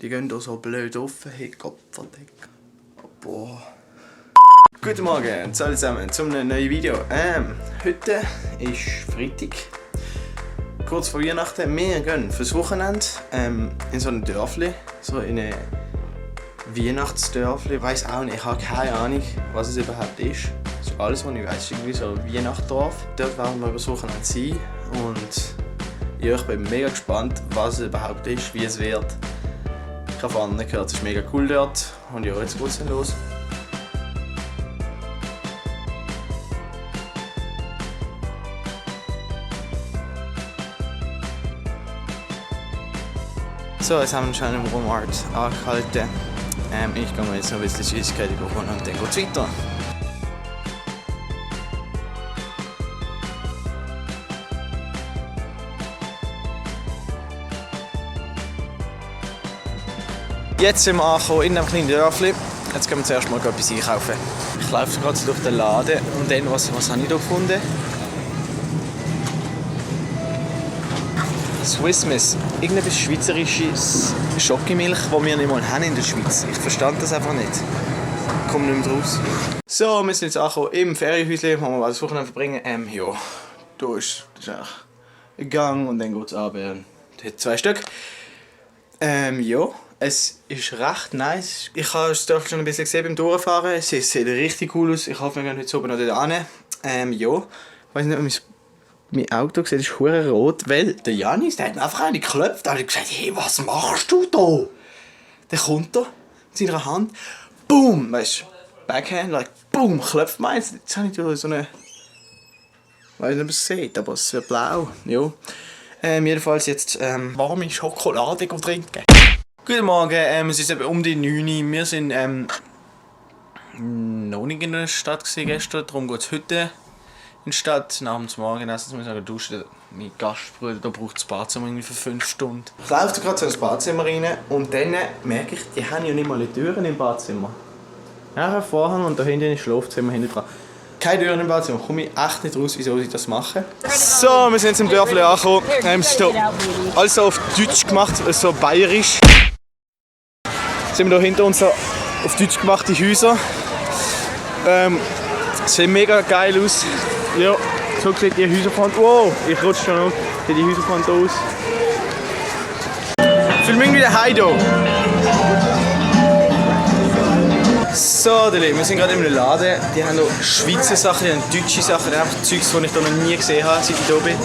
Die gehen hier so blöd offen. Hey, Kopfverdeck. Boah. Guten Morgen zusammen zum neuen Video. Heute ist Freitag. Kurz vor Weihnachten. Wir gehen fürs Wochenende in so ein Dörfli. So in ein Weihnachtsdörfli. Ich weiss auch nicht, ich habe keine Ahnung, was es überhaupt ist. Das ist alles, was ich weiss. Irgendwie so ein Weihnachtsdorf. Dort werden wir über das Wochenende sein. Und ja, ich bin mega gespannt, was es überhaupt ist, wie es wird. Ich habe von anderen gehört, es ist mega cool dort. Und ja, jetzt geht es los. So, jetzt haben wir schon im Walmart angehalten. Ich gehe mir jetzt noch ein bisschen Süßigkeiten holen und dann geht es weiter. Jetzt sind wir angekommen in einem kleinen Dörfli. Jetzt gehen wir zuerst mal etwas einkaufen. Ich laufe gerade durch den Laden und dann, was habe ich hier gefunden? Swiss Miss. Irgendetwas schweizerisches Schokimilch, das wir nicht mal haben in der Schweiz. Ich verstand das einfach nicht. Ich komme nicht mehr raus. So, wir sind jetzt angekommen im Ferienhäuschen, wo wir das Wochenende verbringen. Ja, da ist ein Gang und dann geht es runter. Es hat 2 Stück. Ja, es ist recht nice. Ich habe das Dörfli schon ein bisschen gesehen beim Durchfahren. Es sieht richtig cool aus. Ich hoffe, wir gehen heute oben noch dort hin. Ja, ich weiß nicht, ob mein Auto sieht, ist hure rot, weil der Janis, der hat mir einfach eine geklopft. Da habe ich gesagt, hey, was machst du da? Dann kommt er in seiner Hand, boom, weißt du, Backhand, like, boom, klopft mir eins. Jetzt habe ich da so eine, ich weiß nicht, ob es sieht, aber es wird blau, ja. Jedenfalls jetzt warme Schokolade trinken. Guten Morgen, es ist eben um die 9 Uhr. Wir sind noch nicht in der Stadt gestern, darum geht es heute in die Stadt. Nach dem Morgenessen muss ich duschen. Mein Gastbruder, da braucht das Badezimmer irgendwie für 5 Stunden. Ich laufe gerade so ins Badezimmer rein und dann merke ich, die haben ja nicht mal die Türen im Badezimmer. Ja, ein Vorhang und da hinten ist das Schlafzimmer hinten dran. Keine Türen im Badezimmer, komme ich echt nicht raus, wieso ich das mache. So, wir sind jetzt im Dörfli angekommen. Es ist alles so auf Deutsch gemacht, so bayerisch. Jetzt sind wir hier hinter uns so auf Deutsch gemachte Häuser. Sehen mega geil aus. Ja, so sieht die Häuserfront. Wow, ich rutsche schon auf. Sieht die Häuserfront aus. Ich fühle mich irgendwie daheim hier. So, wir sind gerade in einem Laden. Die haben hier Schweizer Sachen, die haben deutsche Sachen, die haben einfach Zeugs, die ich hier noch nie gesehen habe, seit ich hier bin.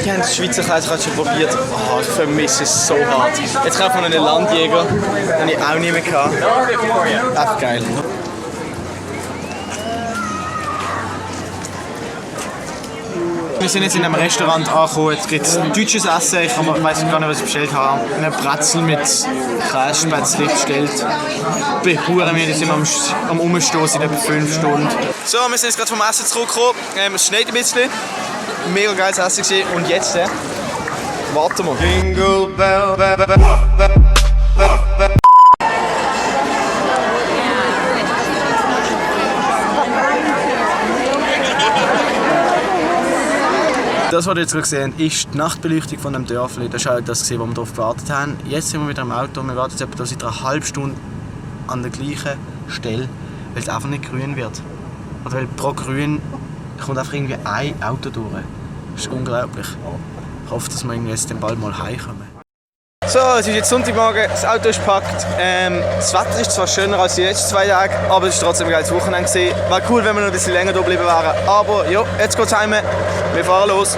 Die haben das Schweizer Käse gerade schon probiert. Oh, ich vermisse es so hart. Jetzt kaufen wir einen Landjäger, den habe ich auch nie mehr gehabt. Echt geil. Wir sind jetzt in einem Restaurant angekommen. Jetzt gibt es deutsches Essen. Ich weiß gar nicht, was ich bestellt habe. Eine Brezel mit Kässpätzchen bestellt. Behuren wir, die sind am Umstehen seit etwa 5 Stunden. So, wir sind jetzt gerade vom Essen zurückgekommen. Es schneit ein bisschen. Mega geiles Essen gewesen. Und jetzt warten wir. Jingle bell, bell, bell, bell. Das, was ihr jetzt gerade gesehen habt, ist die Nachtbeleuchtung von dem Dörfli. Das war auch das, was wir darauf gewartet haben. Jetzt sind wir wieder im Auto. Wir warten jetzt etwa seit einer halben Stunde an der gleichen Stelle, weil es einfach nicht grün wird. Oder weil pro Grün kommt einfach irgendwie ein Auto durch. Das ist unglaublich. Ich hoffe, dass wir jetzt dann bald mal heimkommen. So, es ist jetzt Sonntagmorgen, das Auto ist gepackt. Das Wetter ist zwar schöner als die letzten 2 Tage, aber es war trotzdem ein geiles Wochenende. War cool, wenn wir noch ein bisschen länger hier geblieben wären. Aber ja, jetzt geht's heim. Wir fahren los.